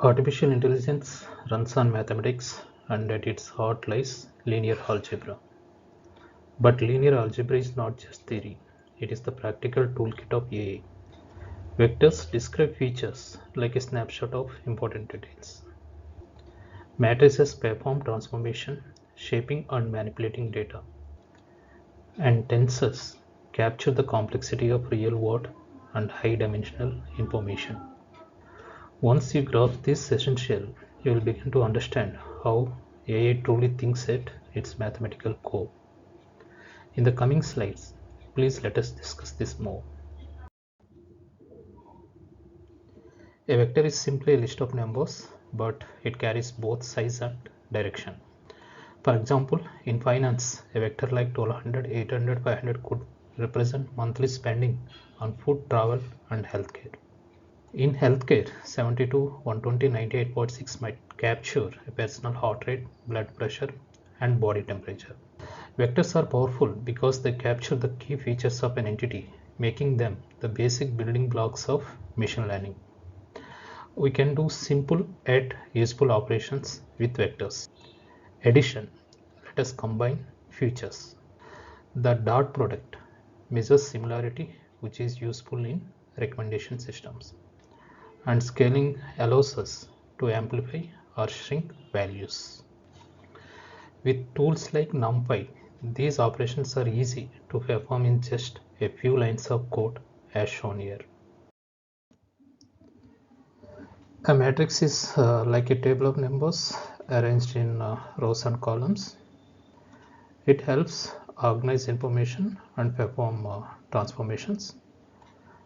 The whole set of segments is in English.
Artificial intelligence runs on mathematics, and at its heart lies linear algebra. But linear algebra is not just theory, it is the practical toolkit of AI. Vectors describe features like a snapshot of important details. Matrices perform transformation, shaping and manipulating data. And tensors capture the complexity of real world and high dimensional information. Once you grasp this essential, you will begin to understand how AI truly thinks at its mathematical core. In the coming slides, please let us discuss this more. A vector is simply a list of numbers, but it carries both size and direction. For example, in finance, a vector like 1200, 800, 500 could represent monthly spending on food, travel, and healthcare. In healthcare, 72, 120, 98.6 might capture a personal heart rate, blood pressure, and body temperature. Vectors are powerful because they capture the key features of an entity, making them the basic building blocks of machine learning. We can do simple yet useful operations with vectors. Addition, let us combine features. The dot product measures similarity, which is useful in recommendation systems. And scaling allows us to amplify or shrink values. With tools like NumPy, these operations are easy to perform in just a few lines of code as shown here. A matrix is like a table of numbers arranged in rows and columns. It helps organize information and perform transformations.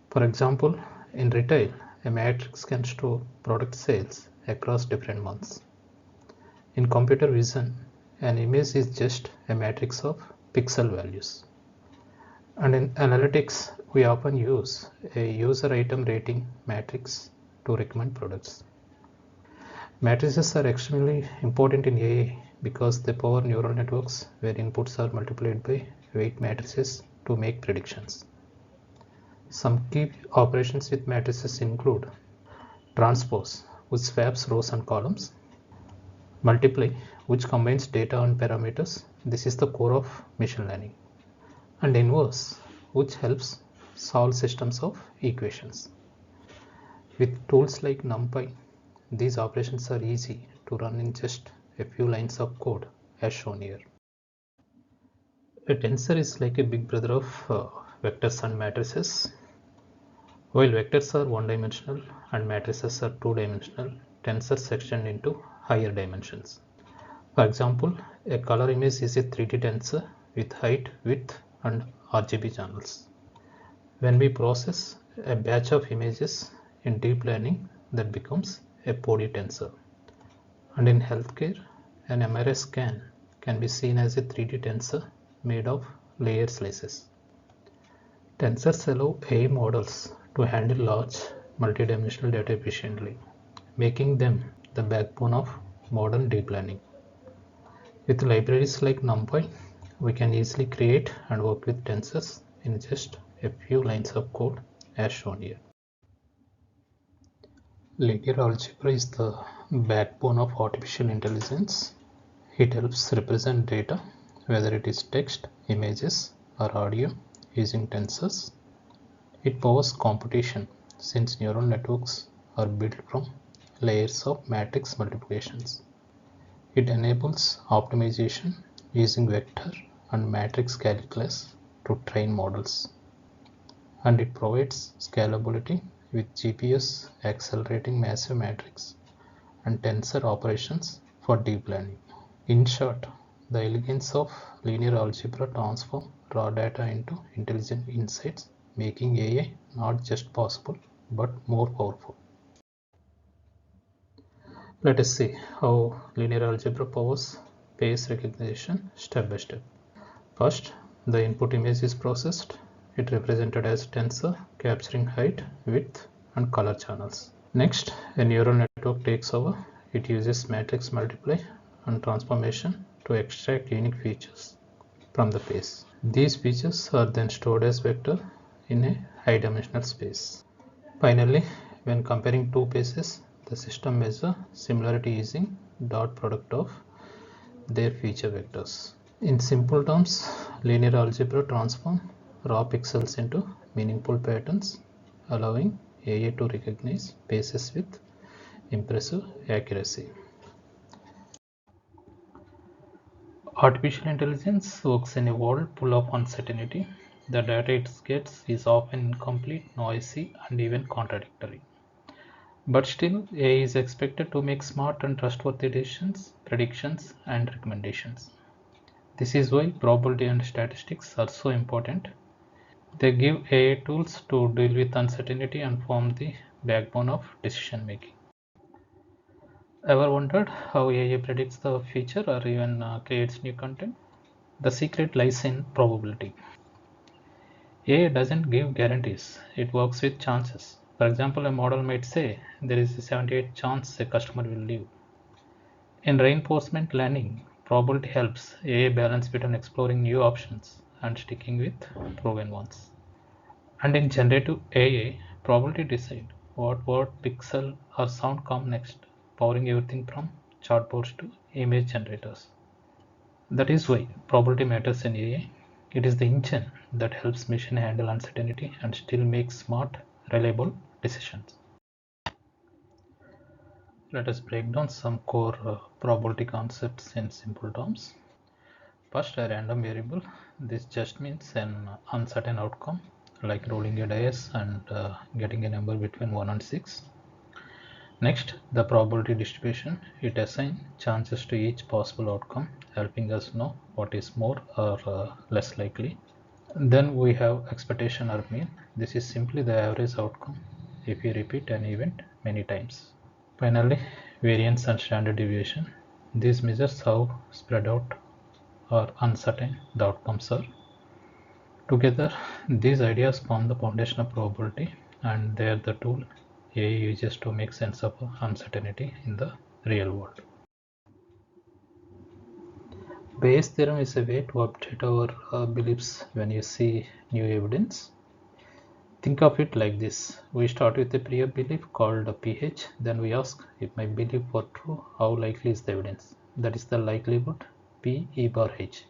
For example, in retail, a matrix can store product sales across different months. In computer vision, an image is just a matrix of pixel values. And in analytics, we often use a user item rating matrix to recommend products. Matrices are extremely important in AI because they power neural networks where inputs are multiplied by weight matrices to make predictions. Some key operations with matrices include transpose, which swaps rows and columns, multiply, which combines data and parameters. This is the core of machine learning. And inverse, which helps solve systems of equations. With tools like NumPy, these operations are easy to run in just a few lines of code as shown here. A tensor is like a big brother of vectors and matrices. While vectors are one-dimensional and matrices are two-dimensional, tensors extend into higher dimensions. For example, a color image is a 3D tensor with height, width, and RGB channels. When we process a batch of images in deep learning, that becomes a polytensor. And in healthcare, an MRI scan can be seen as a 3D tensor made of layer slices. Tensors allow AI models to handle large multidimensional data efficiently, making them the backbone of modern deep learning. With libraries like NumPy, we can easily create and work with tensors in just a few lines of code as shown here. Linear algebra is the backbone of artificial intelligence. It helps represent data, whether it is text, images, or audio, using tensors. It powers computation since neural networks are built from layers of matrix multiplications. It enables optimization using vector and matrix calculus to train models. And it provides scalability with GPUs accelerating massive matrix and tensor operations for deep learning. In short, the elegance of linear algebra transforms raw data into intelligent insights, making AI not just possible but more powerful. Let us see how linear algebra powers face recognition step by step. First, the input image is processed. It represented as tensor, capturing height, width, and color channels. Next, a neural network takes over. It uses matrix multiply and transformation to extract unique features from the face. These features are then stored as vector in a high dimensional space. Finally, when comparing two faces, The system measures similarity using dot product of their feature vectors. In simple terms, linear algebra transforms raw pixels into meaningful patterns, allowing AI to recognize faces with impressive accuracy. Artificial intelligence works in a world full of uncertainty. The data it gets is often incomplete, noisy, and even contradictory. But still, AI is expected to make smart and trustworthy decisions, predictions, and recommendations. This is why probability and statistics are so important. They give AI tools to deal with uncertainty and form the backbone of decision making. Ever wondered how AI predicts the future or even creates new content? The secret lies in probability. AI doesn't give guarantees, it works with chances. For example, a model might say there is a 78 chance a customer will leave. In reinforcement learning, probability helps AI balance between exploring new options and sticking with proven ones. And in generative AI, probability decide what word, pixel, or sound come next, powering everything from chatbots to image generators. That is why probability matters in AI. It is the engine that helps machine handle uncertainty and still make smart, reliable decisions. Let us break down some core probability concepts in simple terms. First, a random variable. This just means an uncertain outcome, like rolling a dice and getting a number between 1 and 6. Next, the probability distribution. It assigns chances to each possible outcome, helping us know what is more or less likely. Then we have expectation or mean. This is simply the average outcome if you repeat an event many times. Finally, variance and standard deviation. This measures how spread out or uncertain the outcomes are. Together, these ideas form the foundation of probability, and they are the tool AI uses to make sense of uncertainty in the real world. Bayes' theorem is a way to update our beliefs when you see new evidence. Think of it like this. We start with a prior belief called pH, then we ask, if my belief were true, how likely is the evidence? That is the likelihood, P E bar H.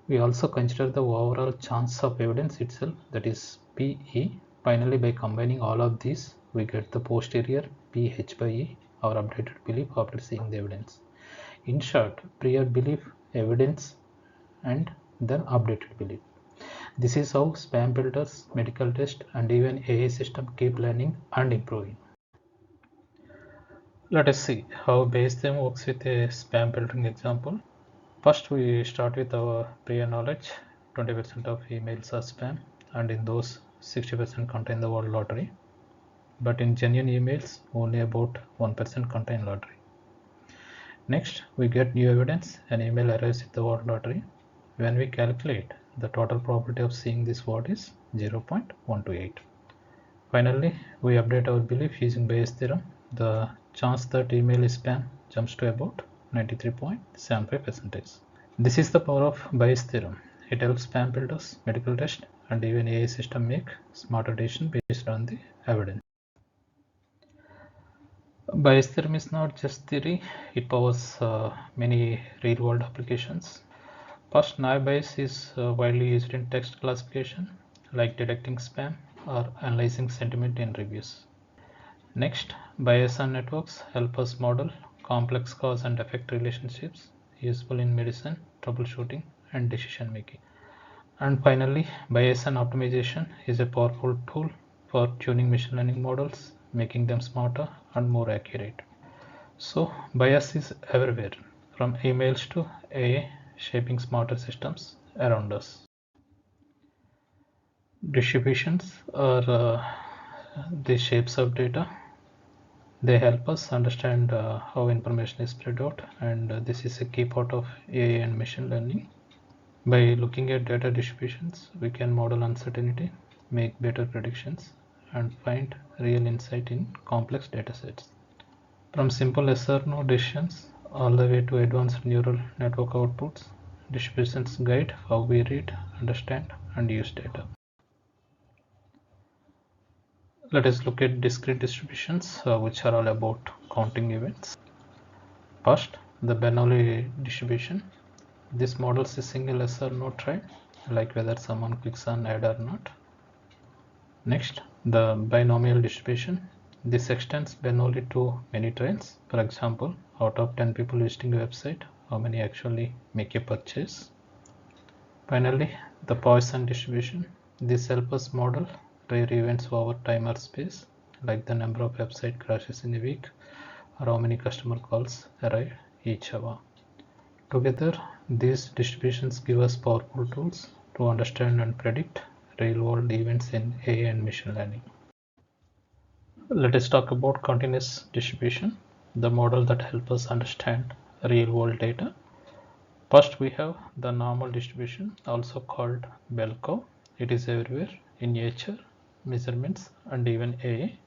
We also consider the overall chance of evidence itself, that is PE. Finally, by combining all of these, we get the posterior PH by E, our updated belief after seeing the evidence. In short, prior belief, evidence, and then updated belief. This is how spam filters, medical tests, and even AI system keep learning and improving. Let us see how Bayes' theorem works with a spam filtering example. First, we start with our prior knowledge. 20% of emails are spam, and in those, 60% contain the word lottery. But in genuine emails, only about 1% contain lottery. Next, we get new evidence. An email arrives with the word lottery. When we calculate, the total probability of seeing this word is 0.128. Finally, we update our belief using Bayes' theorem. The chance that email is spam jumps to about 93.75%. This is the power of Bayes' theorem. It helps spam filters, medical tests, and even AI system make smarter decisions based on the evidence. Bayes' theorem is not just theory, it powers many real-world applications. First, naive Bayes is widely used in text classification, like detecting spam or analyzing sentiment in reviews. Next, Bayesian networks help us model complex cause and effect relationships, useful in medicine, troubleshooting, and decision making. And finally, Bayesian optimization is a powerful tool for tuning machine learning models, making them smarter and more accurate. So, bias is everywhere, from emails to AI, shaping smarter systems around us. Distributions are the shapes of data. They help us understand how information is spread out, and this is a key part of AI and machine learning. By looking at data distributions, we can model uncertainty, make better predictions, and find real insight in complex datasets. From simple yes or no decisions all the way to advanced neural network outputs, distributions guide how we read, understand, and use data. Let us look at discrete distributions, which are all about counting events. First, the Bernoulli distribution. This models a single yes or no try, like whether someone clicks on add or not. Next, the binomial distribution. This extends Bernoulli to many trials. For example, out of 10 people visiting a website, how many actually make a purchase? Finally, the Poisson distribution. This helps us model rare events over time or space, like the number of website crashes in a week or how many customer calls arrive each hour. Together, these distributions give us powerful tools to understand and predict real-world events in AI and machine learning. Let us talk about continuous distribution, the model that helps us understand real-world data. First, we have the normal distribution, also called bell curve. It is everywhere in nature, measurements, and even AI.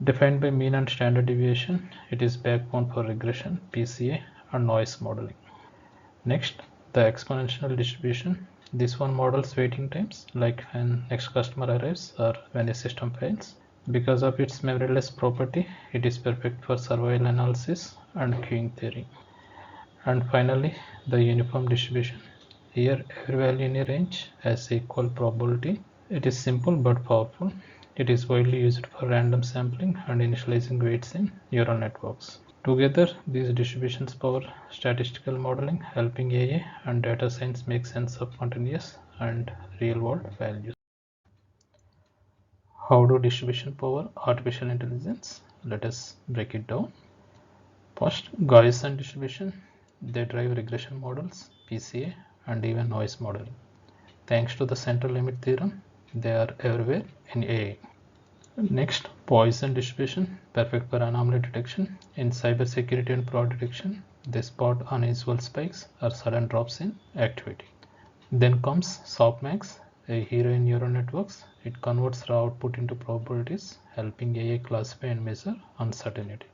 Defined by mean and standard deviation, it is backbone for regression, PCA, and noise modeling. Next, the exponential distribution. This one models waiting times, like when next customer arrives or when a system fails. Because of its memoryless property, it is perfect for survival analysis and queuing theory. And finally, the uniform distribution. Here, every value in a range has equal probability. It is simple but powerful. It is widely used for random sampling and initializing weights in neural networks. Together, these distributions power statistical modeling, helping AI and data science make sense of continuous and real-world values. How do distribution power artificial intelligence? Let us break it down. First, Gaussian distribution. They drive regression models, PCA, and even noise modeling. Thanks to the central limit theorem, they are everywhere in AI. Next, Poisson distribution, perfect for anomaly detection. In cybersecurity and fraud detection, they spot unusual spikes or sudden drops in activity. Then comes softmax, a hero in neural networks. It converts raw output into probabilities, helping AI classify and measure uncertainty.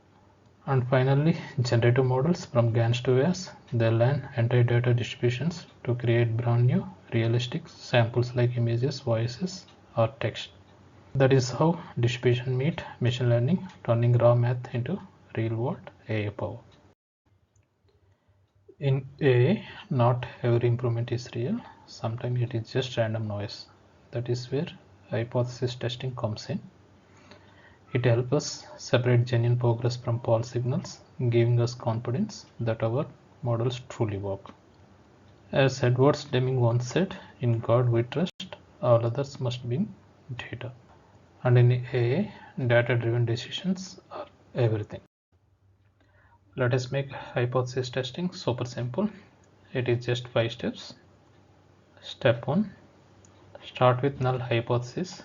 And finally, generative models from GANs to VAS. They learn entire data distributions to create brand new, realistic samples like images, voices, or text. That is how distribution meet machine learning, turning raw math into real-world AI power. In AI, not every improvement is real. Sometimes it is just random noise. That is where hypothesis testing comes in. It helps us separate genuine progress from false signals, giving us confidence that our models truly work. As Edwards Deming once said, in God we trust, all others must be data. And in AI, data-driven decisions are everything. Let us make hypothesis testing super simple. It is just 5 steps. Step 1. Start with null hypothesis.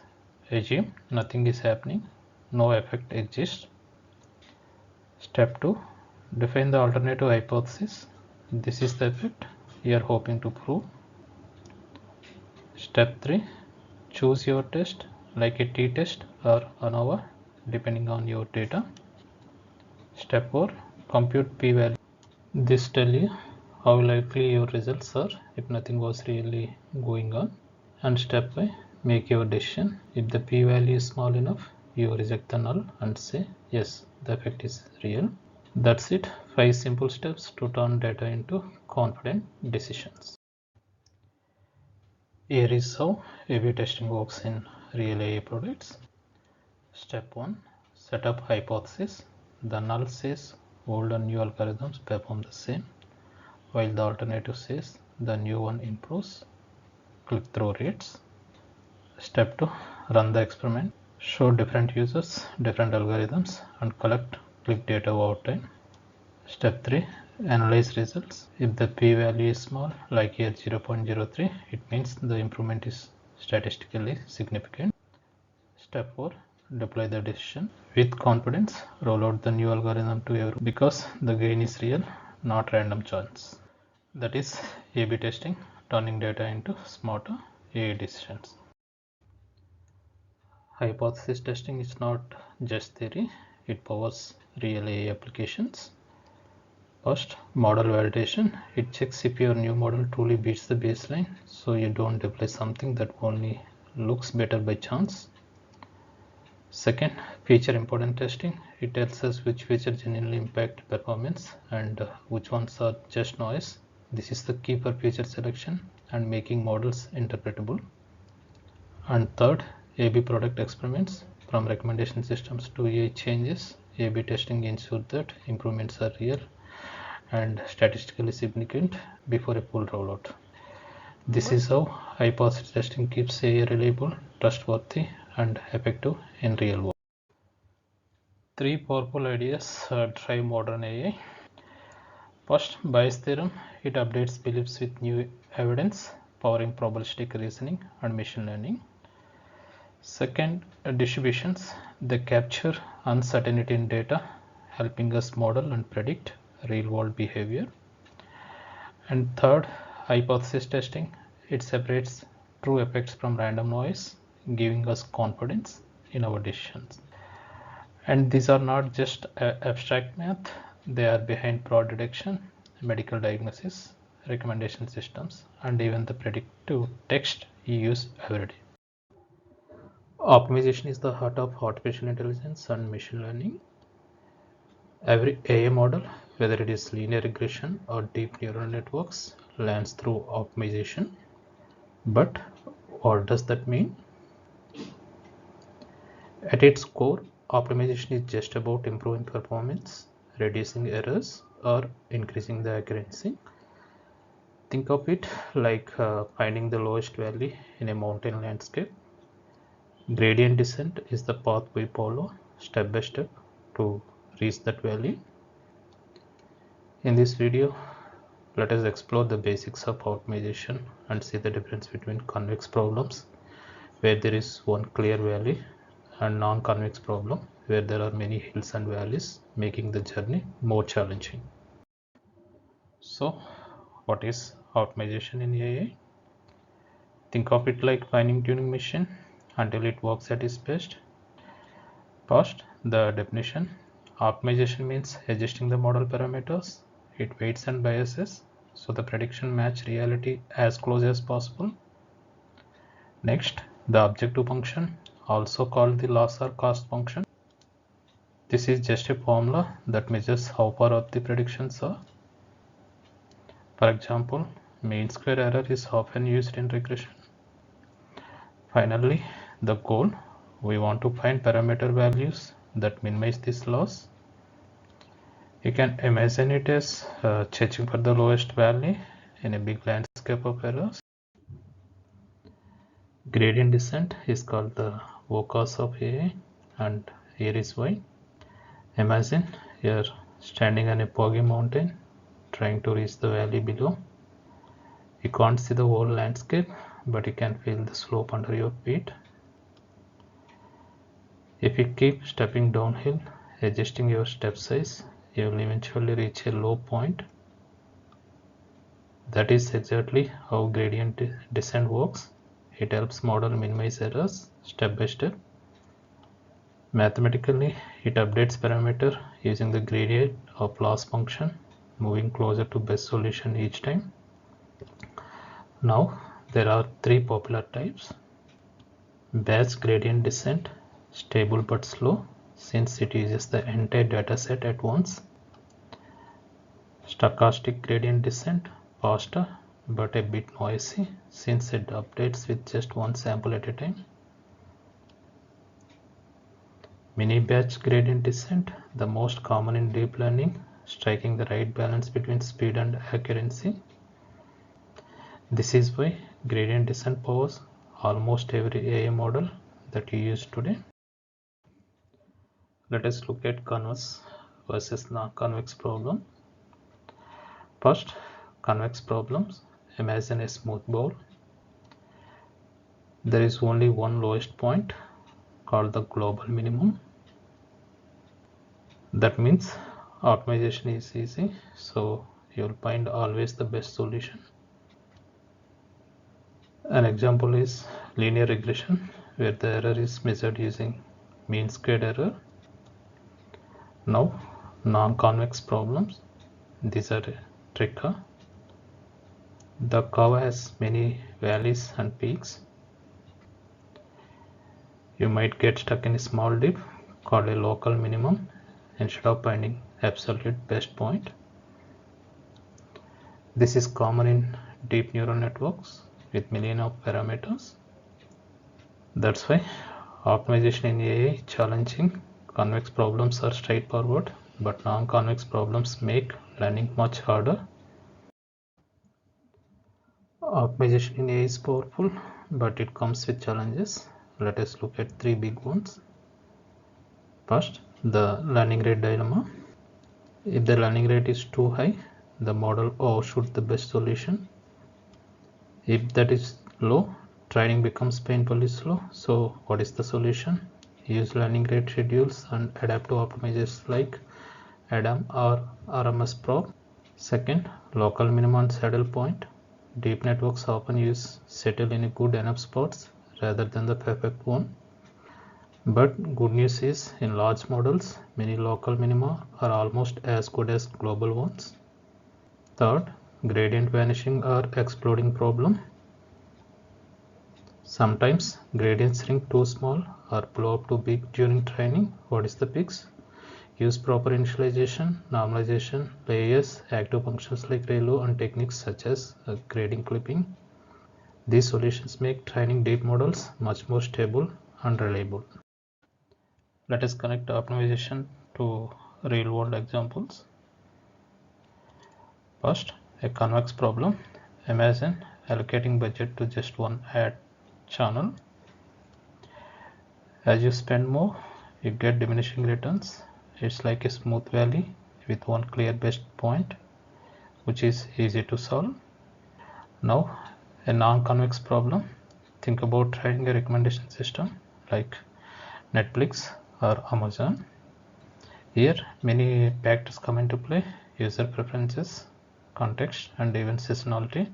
Assume nothing is happening. No effect exists. Step 2. Define the alternative hypothesis. This is the effect you are hoping to prove. Step 3. Choose your test, like a t-test or ANOVA, depending on your data. Step 4. Compute p-value. This tells you how likely your results are if nothing was really going on. And step 5. Make your decision. If the p-value is small enough, you reject the null and say, yes, the effect is real. That's it. 5 simple steps to turn data into confident decisions. Here is how A/B testing works in real AI products. Step 1. Set up hypothesis. The null says old and new algorithms perform the same, while the alternative says the new one improves click-through rates. Step 2. Run the experiment. Show different users different algorithms and collect click data over time. Step 3. Analyze results. If the p-value is small, like here 0.03, it means the improvement is statistically significant. Step 4. Deploy the decision. With confidence, roll out the new algorithm to everyone because the gain is real, not random chance. That is A/B testing, turning data into smarter AI decisions. Hypothesis testing is not just theory, it powers real AI applications. First, model validation. It checks if your new model truly beats the baseline, so you don't deploy something that only looks better by chance. Second, feature important testing. It tells us which features genuinely impact performance and which ones are just noise. This is the key for feature selection and making models interpretable. And third, A/B product experiments. From recommendation systems to AI changes, A/B testing ensures that improvements are real and statistically significant before a full rollout. This is how hypothesis testing keeps AI reliable, trustworthy, and effective in real world. Three powerful ideas drive modern AI. First, Bayes' theorem. It updates beliefs with new evidence, powering probabilistic reasoning and machine learning. Second, distributions. They capture uncertainty in data, helping us model and predict real-world behavior. And third, hypothesis testing. It separates true effects from random noise, giving us confidence in our decisions. And these are not just abstract math, they are behind fraud detection, medical diagnosis, recommendation systems, and even the predictive text you use every day. Optimization is the heart of artificial intelligence and machine learning. Every AI model, whether it is linear regression or deep neural networks, learns through optimization. But what does that mean? At its core, optimization is just about improving performance, reducing errors, or increasing the accuracy. Think of it like finding the lowest valley in a mountain landscape. Gradient descent is the path we follow step by step to reach that valley. In this video, let us explore the basics of optimization and see the difference between convex problems where there is one clear valley and non-convex problem where there are many hills and valleys, making the journey more challenging. So, what is optimization in AI? Think of it like fine tuning machine until it works at its best. First, the definition. Optimization means adjusting the model parameters, its weights and biases, so the prediction match reality as close as possible. Next, the objective function, also called the loss or cost function. This is just a formula that measures how far off the predictions are. For example, mean square error is often used in regression. Finally, the goal. We want to find parameter values that minimize this loss. You can imagine it as searching for the lowest valley in a big landscape of errors. Gradient descent is called the workhorse of AI, and here is why. Imagine you're standing on a foggy mountain trying to reach the valley below. You can't see the whole landscape, but you can feel the slope under your feet. If you keep stepping downhill, adjusting your step size, you will eventually reach a low point. That is exactly how gradient descent works. It helps model minimize errors step by step. Mathematically, it updates parameter using the gradient of loss function, moving closer to best solution each time. Now, there are three popular types. Batch gradient descent, stable but slow since it uses the entire dataset at once. Stochastic gradient descent, faster but a bit noisy since it updates with just one sample at a time. Mini batch gradient descent, the most common in deep learning, striking the right balance between speed and accuracy. This is why gradient descent powers almost every AI model that you use today. Let us look at convex versus non-convex problem. First, convex problems. Imagine a smooth bowl. There is only one lowest point called the global minimum. That means optimization is easy, so you'll find always the best solution. An example is linear regression, where the error is measured using mean squared error. Now, non-convex problems. These are trickier. The curve has many valleys and peaks. you might get stuck in a small dip called a local minimum instead of finding absolute best point. This is common in deep neural networks with millions of parameters. That's why optimization in AI is challenging. Convex problems are straightforward, but non-convex problems make learning much harder. Optimization in AI is powerful, but it comes with challenges. Let us look at 3 big ones. First, the learning rate dilemma. If the learning rate is too high, the model overshoots the best solution. If that is low, training becomes painfully slow. So what is the solution? Use learning rate schedules and adapt to optimizers like ADAM or RMS prop. Second, local minimum saddle point. Deep networks often use settle in a good enough spots rather than the perfect one. But good news is, in large models, many local minima are almost as good as global ones. Third, gradient vanishing or exploding problem. Sometimes gradients shrink too small or blow up too big during training. What is the fix? Use proper initialization, normalization, layers, active functions like ReLU, and techniques such as grading clipping. These solutions make training deep models much more stable and reliable. Let us connect optimization to real-world examples. First, a convex problem. Imagine allocating budget to just one ad channel. As you spend more, you get diminishing returns. It's like a smooth valley with one clear best point, which is easy to solve. Now, a non-convex problem. Think about trying a recommendation system like Netflix or Amazon. Here, many factors come into play: user preferences, context, and even seasonality.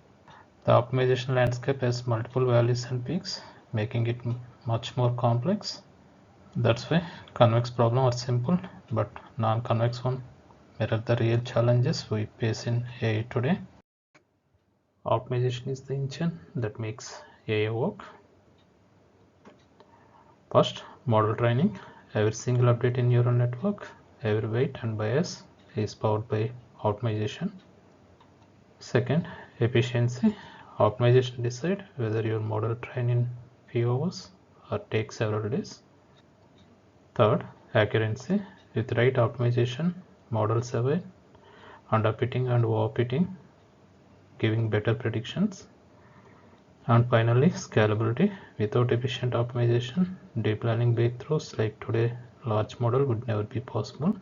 The optimization landscape has multiple valleys and peaks, making it much more complex. That's why convex problems are simple, but non-convex ones mirror the real challenges we face in AI today. Optimization is the engine that makes AI work. First, model training. Every single update in neural network, every weight and bias is powered by optimization. Second, efficiency. Optimization decides whether your model train in few hours or take several days. Third, accuracy. With right optimization, models avoid underfitting and overfitting, giving better predictions. And finally, scalability. Without efficient optimization, deep learning breakthroughs like today large model would never be possible.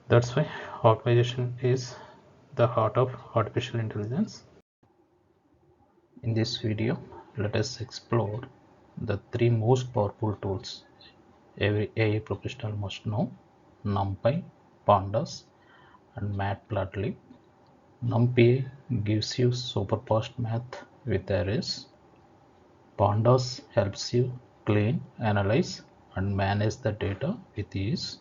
That's why optimization is the heart of artificial intelligence. In this video, let us explore the 3 most powerful tools every AI professional must know: NumPy, Pandas, and Matplotlib. NumPy gives you super fast math with arrays. Pandas helps you clean, analyze, and manage the data with ease.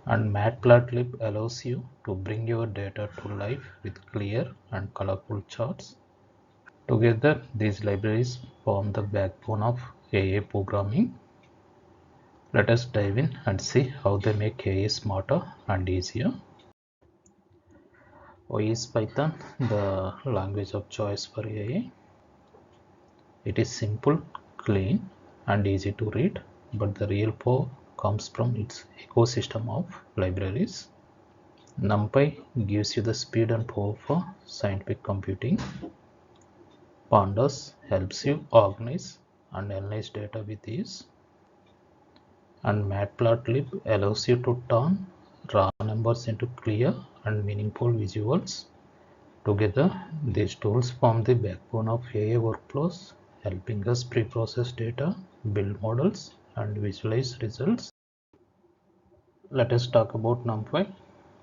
And Matplotlib allows you to bring your data to life with clear and colorful charts. Together, these libraries form the backbone of AI programming. Let us dive in and see how they make AI smarter and easier. Why is Python the language of choice for AI? It is simple, clean, and easy to read, but the real power comes from its ecosystem of libraries. NumPy gives you the speed and power for scientific computing. Pandas helps you organize and analyze data with ease. And Matplotlib allows you to turn raw numbers into clear and meaningful visuals. Together, these tools form the backbone of AI workflows, helping us pre-process data, build models, and visualize results. Let us talk about NumPy,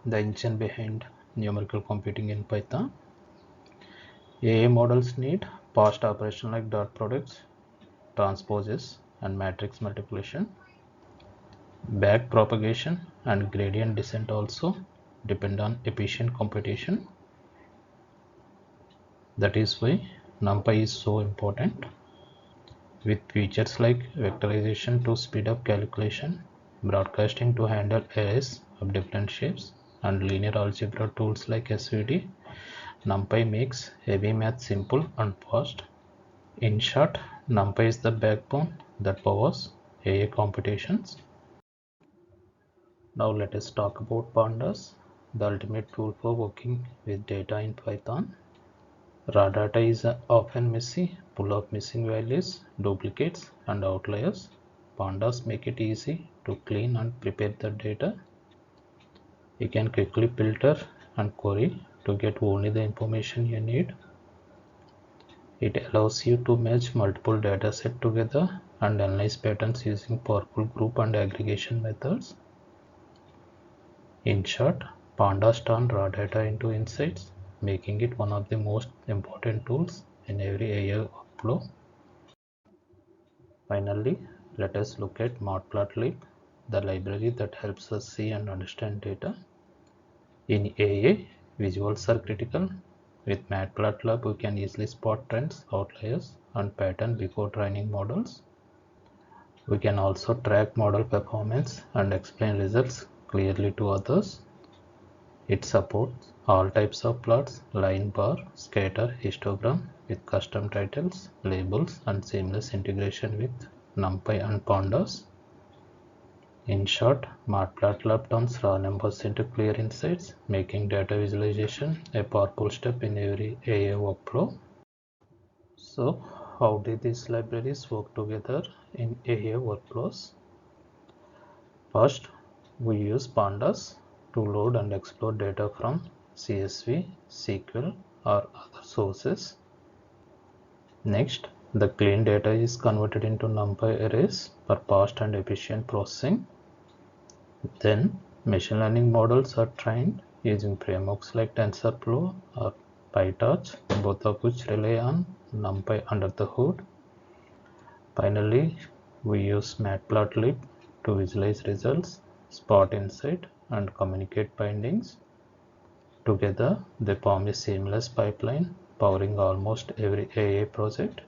the engine behind numerical computing in Python. AI models need fast operations like dot products, transposes, and matrix multiplication. Back propagation and gradient descent also depend on efficient computation. That is why NumPy is so important. with features like vectorization to speed up calculation, broadcasting to handle arrays of different shapes, and linear algebra tools like SVD. NumPy makes heavy math simple and fast. In short, NumPy is the backbone that powers AI computations. Now let us talk about Pandas, the ultimate tool for working with data in Python. Raw data is often messy, full of missing values, duplicates, and outliers. Pandas make it easy to clean and prepare the data. You can quickly filter and query to get only the information you need. It allows you to match multiple datasets together and analyze patterns using powerful group and aggregation methods. In short, Pandas turn raw data into insights, making it one of the most important tools in every AI workflow. Finally, let us look at Matplotlib, the library that helps us see and understand data. In AI, visuals are critical. With Matplotlib, we can easily spot trends, outliers, and patterns before training models. We can also track model performance and explain results clearly to others. It supports all types of plots, line bar, scatter, histogram with custom titles, labels, and seamless integration with NumPy and Pandas. In short, Matplotlib turns raw numbers into clear insights, making data visualization a powerful step in every AI workflow. So, how do these libraries work together in AI workflows? First, we use Pandas to load and explore data from CSV, SQL, or other sources. Next, the clean data is converted into NumPy arrays for fast and efficient processing. Then, machine learning models are trained using frameworks like TensorFlow or PyTorch, both of which rely on NumPy under the hood. Finally, we use Matplotlib to visualize results, spot insight, and communicate findings. Together, they form a seamless pipeline powering almost every AI project.